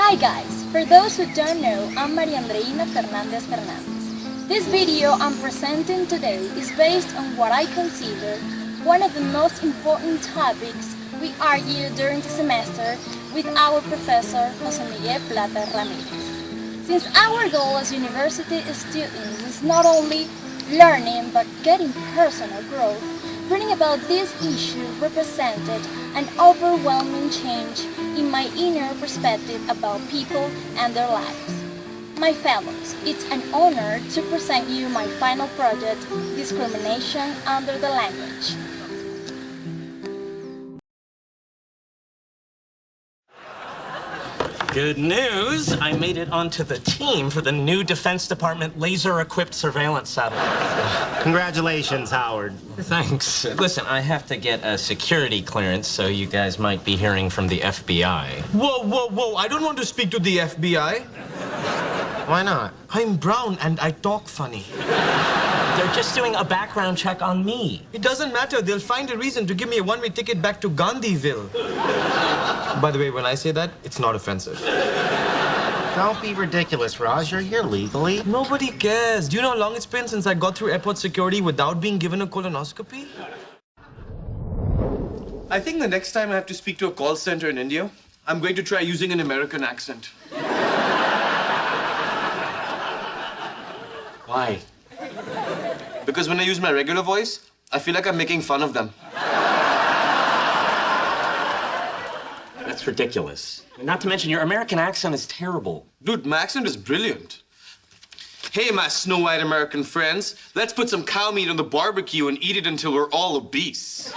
Hi guys, for those who don't know, I'm Andreina Fernández. This video I'm presenting today is based on what I consider one of the most important topics we argued during the semester with our professor José Miguel Plata Ramírez. Since our goal as university students is not only learning but getting personal growth, reading about this issue represented an overwhelming change in my inner perspective about people and their lives. My fellows, it's an honor to present you my final project, Discrimination Under the Language. Good news! I made it onto the team for the new Defense Department laser-equipped surveillance satellite. Congratulations, Howard. Thanks. Listen, I have to get a security clearance, so you guys might be hearing from the FBI. Whoa. I don't want to speak to the FBI. Why not? I'm brown and I talk funny. They're just doing a background check on me. It doesn't matter. They'll find a reason to give me a one-way ticket back to Gandhiville. By the way, when I say that, it's not offensive. Don't be ridiculous, Raj. You're here legally. Nobody cares. Do you know how long it's been since I got through airport security without being given a colonoscopy? I think the next time I have to speak to a call center in India, I'm going to try using an American accent. Why? Because when I use my regular voice, I feel like I'm making fun of them. That's ridiculous. Not to mention, your American accent is terrible. Dude, my accent is brilliant. Hey, my Snow White American friends, let's put some cow meat on the barbecue and eat it until we're all obese.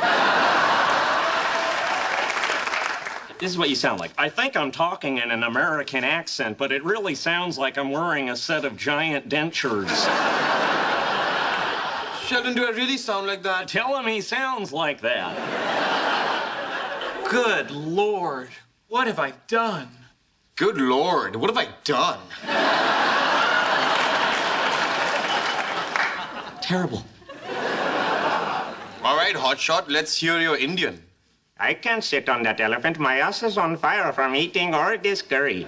This is what you sound like. I think I'm talking in an American accent, but it really sounds like I'm wearing a set of giant dentures. Sheldon, do I really sound like that? Tell him he sounds like that. Good Lord, what have I done? Good Lord, what have I done? Terrible. All right, hotshot, let's hear your Indian. I can't sit on that elephant. My ass is on fire from eating all this curry.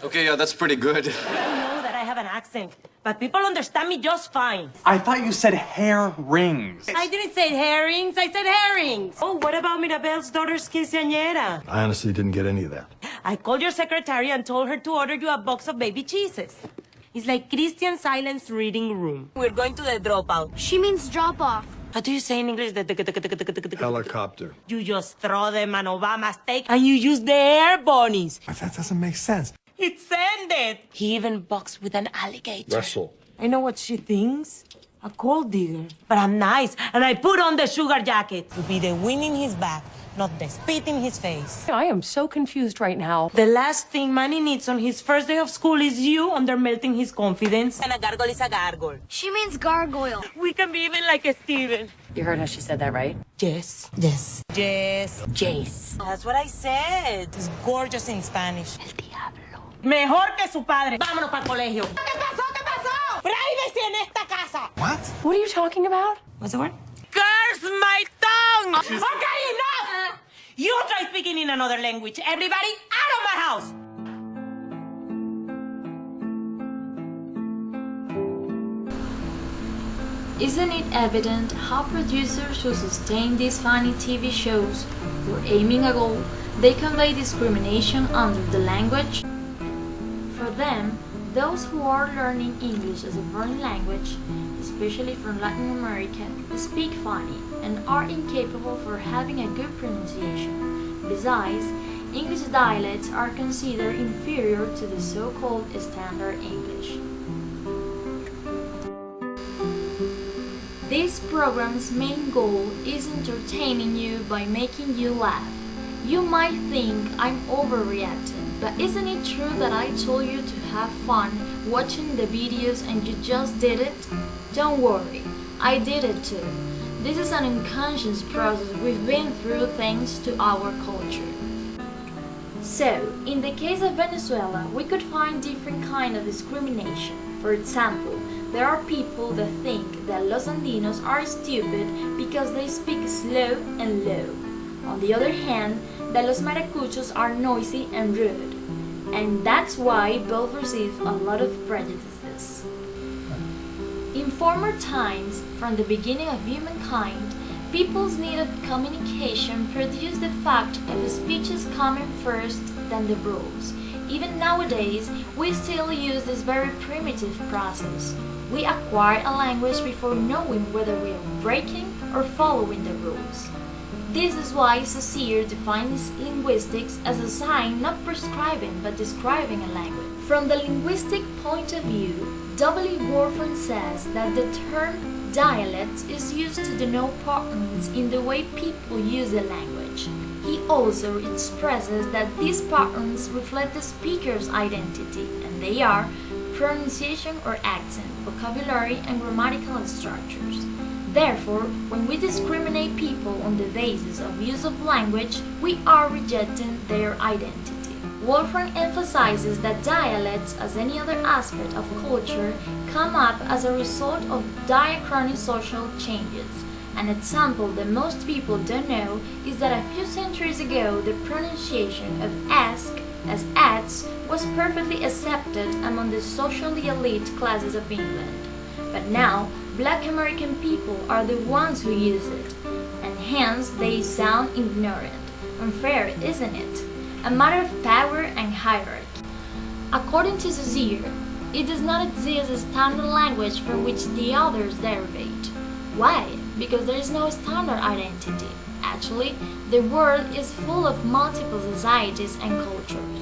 Okay, yeah, that's pretty good. I know that I have an accent, but people understand me just fine. I thought you said hair rings. I didn't say herrings, I said herrings. Oh, what about Mirabel's daughter's quinceañera? I honestly didn't get any of that. I called your secretary and told her to order you a box of baby cheeses. It's like Christian Silence reading room. We're going to the dropout. She means drop off. How do you say in English? Helicopter. You just throw them an Obama steak and you use the air bunnies. That doesn't make sense. It's ended. He even boxed with an alligator. Wrestle. I know what she thinks. A gold digger. But I'm nice, and I put on the sugar jacket to be the wind in his back, not the spit in his face. I am so confused right now. The last thing Manny needs on his first day of school is you under melting his confidence. And a gargoyle is a gargoyle. She means gargoyle. We can be even like a Steven. You heard how she said that, right? Yes. Yes. Yes. Jace. That's what I said. It's gorgeous in Spanish. El diablo. Mejor que su padre. Vámonos para el colegio. ¿Qué pasó? ¿Qué pasó? Privacy en esta casa. What? What are you talking about? What's the word? Curse my tongue! Okay, enough! You try speaking in another language. Everybody out of my house! Isn't it evident how producers who sustain these funny TV shows for aiming a goal, they convey discrimination under the language? For them, those who are learning English as a foreign language, especially from Latin America, speak funny and are incapable for having a good pronunciation. Besides, English dialects are considered inferior to the so-called standard English. This program's main goal is entertaining you by making you laugh. You might think I'm overreacting, but isn't it true that I told you to have fun watching the videos and you just did it? Don't worry, I did it too. This is an unconscious process we've been through thanks to our culture. So, in the case of Venezuela, we could find different kind of discrimination. For example, there are people that think that Los Andinos are stupid because they speak slow and low. On the other hand, that los maracuchos are noisy and rude, and that's why both receive a lot of prejudices. In former times, from the beginning of humankind, people's need of communication produced the fact of speeches coming first than the rules. Even nowadays, we still use this very primitive process. We acquire a language before knowing whether we are breaking or following the rules. This is why Saussure defines linguistics as a sign not prescribing but describing a language. From the linguistic point of view, W. Wolfram says that the term dialect is used to denote patterns in the way people use the language. He also expresses that these patterns reflect the speaker's identity, and they are pronunciation or accent, vocabulary, and grammatical structures. Therefore, when we discriminate people on the basis of use of language, we are rejecting their identity. Wolfram emphasizes that dialects, as any other aspect of culture, come up as a result of diachronic social changes. An example that most people don't know is that a few centuries ago the pronunciation of ask as ats was perfectly accepted among the socially elite classes of England. But now, Black American people are the ones who use it, and hence they sound ignorant. Unfair, isn't it? A matter of power and hierarchy. According to Saussure, it does not exist a standard language from which the others derivate. Why? Because there is no standard identity. Actually, the world is full of multiple societies and cultures.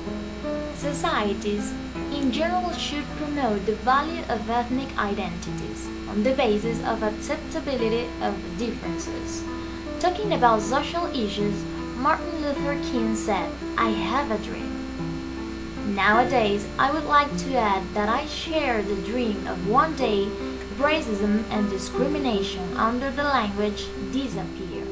Societies, in general, should promote the value of ethnic identities on the basis of acceptability of differences. Talking about social issues, Martin Luther King said, "I have a dream." Nowadays, I would like to add that I share the dream of one day racism and discrimination under the language disappear.